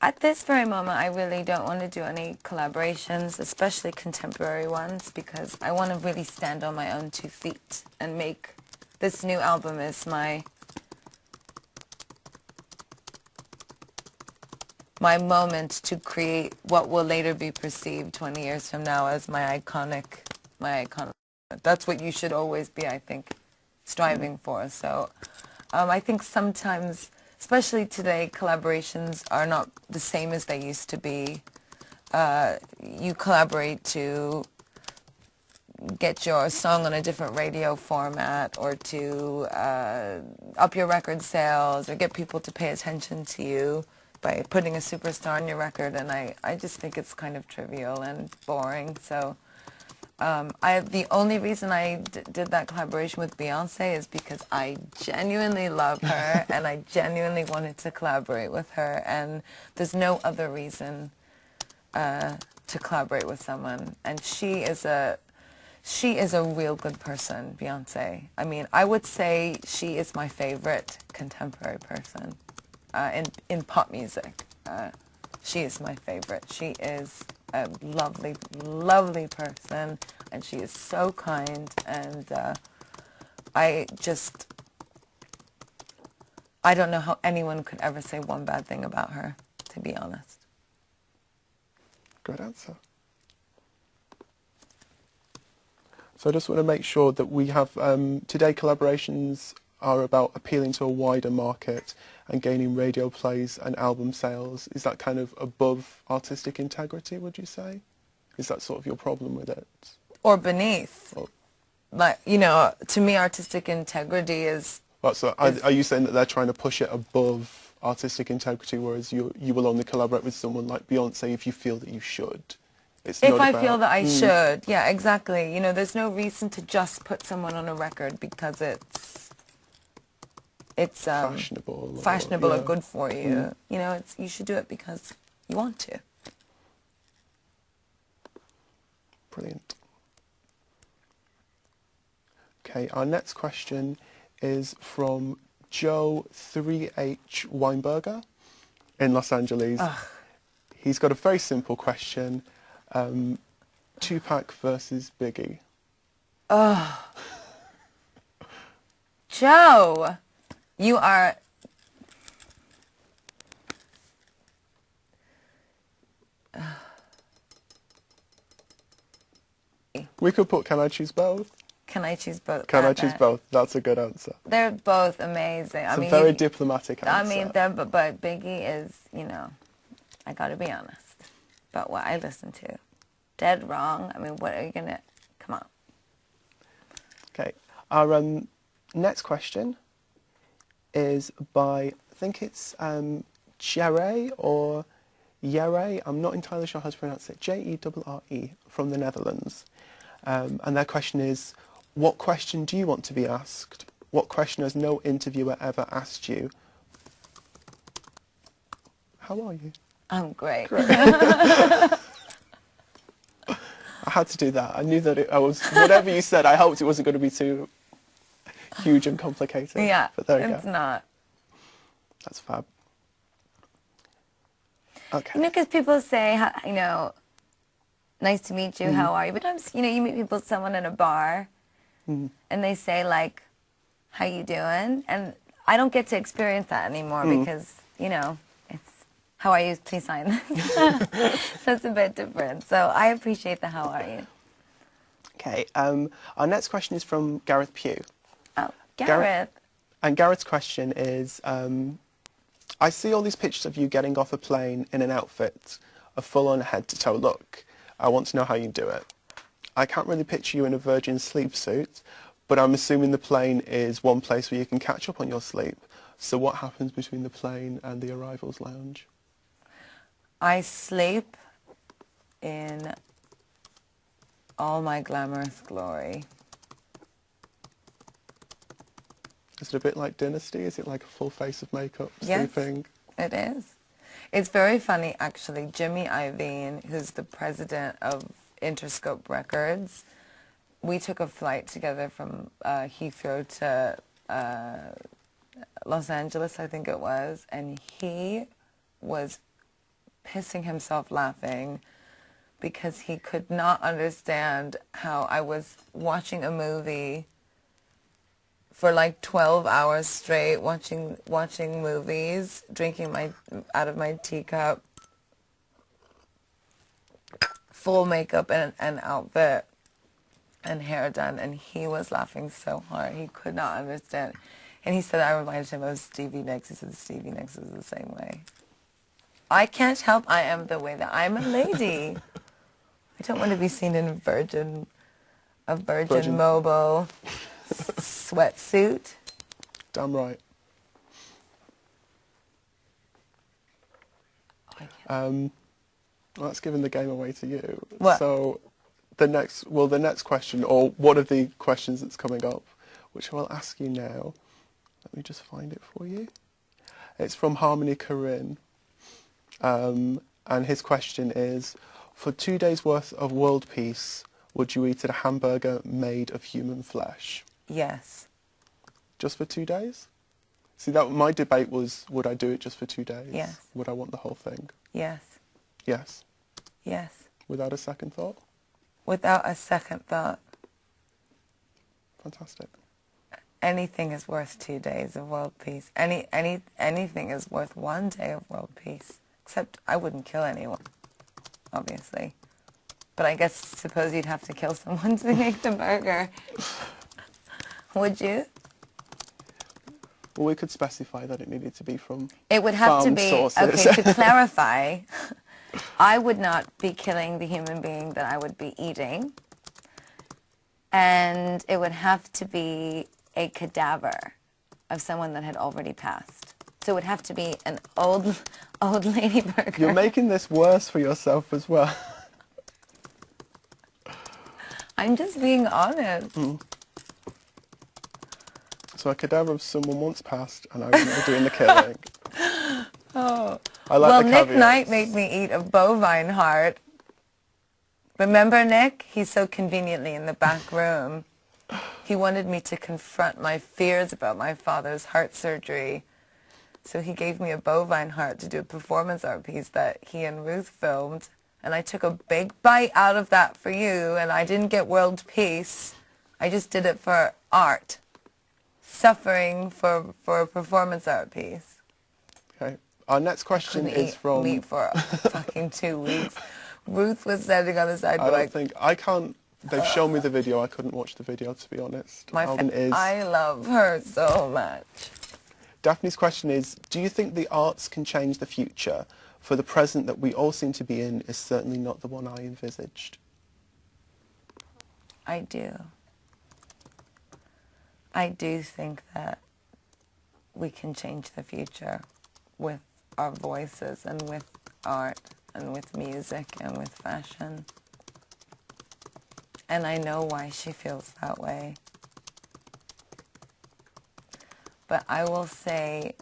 At this very moment, I really don't want to do any collaborations, especially contemporary ones, because I want to really stand on my own 2 feet and make this new album is my moment to create what will later be perceived 20 years from now as my iconic. That's what you should always be, I think, striving for. So I think sometimes, especially today, collaborations are not the same as they used to be. You collaborate to get your song on a different radio format, or to up your record sales, or get people to pay attention to you by putting a superstar on your record, and I just think it's kind of trivial and boring. So the only reason I did that collaboration with Beyonce is because I genuinely love her and I genuinely wanted to collaborate with her, and there's no other reason to collaborate with someone. And she is a real good person, Beyonce. I mean, I would say she is my favorite contemporary person in pop music. She is my favorite. She is a lovely, lovely person, and she is so kind, and I don't know how anyone could ever say one bad thing about her, to be honest. Good answer. So I just want to make sure that we have, today collaborations are about appealing to a wider market and gaining radio plays and album sales. Is that kind of above artistic integrity, would you say? Is that sort of your problem with it? Or beneath. Like, you know, to me, artistic integrity is... Well, so are you saying that they're trying to push it above artistic integrity, whereas you will only collaborate with someone like Beyonce if you feel that you should? It's if I feel that I should, yeah, exactly. You know, there's no reason to just put someone on a record because it's fashionable or good for you. You know, you should do it because you want to. Brilliant. Okay, our next question is from Joe 3H Weinberger in Los Angeles. Ugh. He's got a very simple question. Tupac versus Biggie. Oh, Joe, you are... We could put Can I Choose Both? Can I choose both? Can I choose both? That's a good answer. They're both amazing. It's a very diplomatic answer. I mean, but Biggie is, you know, I gotta be honest about what I listen to. Dead wrong. I mean, what are you gonna... Come on. Okay. Our next question is by, I think it's Jere or Jere. I'm not entirely sure how to pronounce it. Jere from the Netherlands. And their question is, what question do you want to be asked? What question has no interviewer ever asked you? How are you? I'm great. I had to do that. I knew that whatever you said, I hoped it wasn't going to be too huge and complicated. Yeah, but there you it's go. not. That's fab. Okay. You know, because people say, you know, nice to meet you, how are you? But sometimes, you know, you meet someone in a bar, and they say, like, how you doing? And I don't get to experience that anymore because, you know, it's, how are you? Please sign this. So it's a bit different. So I appreciate the how are you. Okay. Our next question is from Gareth Pugh. Oh, Gareth. And Gareth's question is, I see all these pictures of you getting off a plane in an outfit, a full-on head-to-toe look. I want to know how you do it. I can't really picture you in a Virgin sleep suit, but I'm assuming the plane is one place where you can catch up on your sleep. So what happens between the plane and the arrivals lounge? I sleep in all my glamorous glory. Is it a bit like Dynasty? Is it like a full face of makeup sleeping? Yes, it is. It's very funny, actually. Jimmy Iovine, who's the president of Interscope Records, we took a flight together from Heathrow to Los Angeles, I think it was, and he was pissing himself laughing because he could not understand how I was watching a movie for like 12 hours straight, watching movies, drinking out of my teacup, full makeup and outfit and hair done, and he was laughing so hard. He could not understand. And he said I reminded him of Stevie Nicks. He said Stevie Nicks is the same way. I can't help I am the way that I'm a lady. I don't want to be seen in a Virgin Mobile sweatsuit. Damn right. Well, that's giving the game away to you. What? So the next question, or one of the questions that's coming up, which I will ask you now. Let me just find it for you. It's from Harmony Corinne. And his question is, for 2 days worth of world peace, would you eat a hamburger made of human flesh? Yes. Just for 2 days? See, that my debate was, would I do it just for 2 days? Yes. Would I want the whole thing? Yes. Yes. Yes. Without a second thought? Without a second thought. Fantastic. Anything is worth 2 days of world peace. Anything is worth 1 day of world peace. Except I wouldn't kill anyone, obviously. But I guess suppose you'd have to kill someone to make the burger. Would you? Well, we could specify that it needed to be from It would have to farmed be, sources. okay, to clarify, I would not be killing the human being that I would be eating. And it would have to be a cadaver of someone that had already passed. So it would have to be an old lady burger. You're making this worse for yourself as well. I'm just being honest. So a cadaver of someone once passed, and I was doing the killing. Oh. I like Well, the Nick caveats. Knight made me eat a bovine heart. Remember Nick? He's so conveniently in the back room. He wanted me to confront my fears about my father's heart surgery. So he gave me a bovine heart to do a performance art piece that he and Ruth filmed. And I took a big bite out of that for you, and I didn't get world peace. I just did it for art. Suffering for a performance art piece. Okay. Our next question Couldn't is eat from... meat for fucking 2 weeks. Ruth was standing on the side I can't... They've shown me the video. I couldn't watch the video, to be honest. I love her so much. Daphne's question is, do you think the arts can change the future? For the present that we all seem to be in is certainly not the one I envisaged. I do. I do think that we can change the future with our voices and with art and with music and with fashion. And I know why she feels that way. But I will say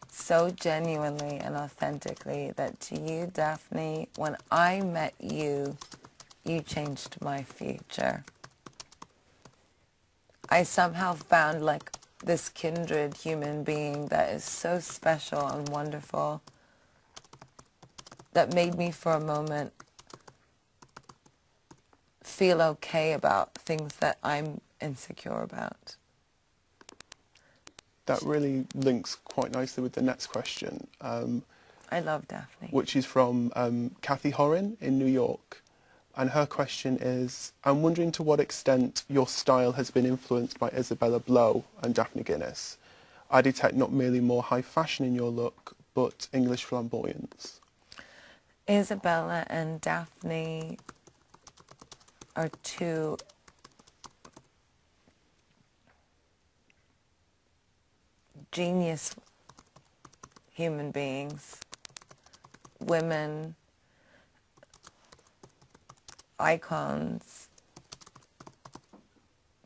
so genuinely and authentically that to you, Daphne, when I met you, you changed my future. I somehow found like this kindred human being that is so special and wonderful that made me for a moment feel okay about things that I'm insecure about. That really links quite nicely with the next question. I love Daphne. Which is from Kathy Horan in New York. And her question is, I'm wondering to what extent your style has been influenced by Isabella Blow and Daphne Guinness. I detect not merely more high fashion in your look, but English flamboyance. Isabella and Daphne are two genius human beings, women, icons,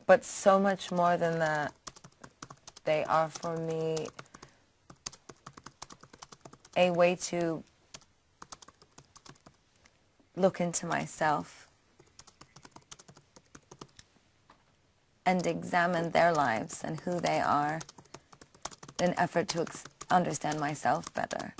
but so much more than that. They are for me a way to look into myself and examine their lives and who they are in an effort to understand myself better.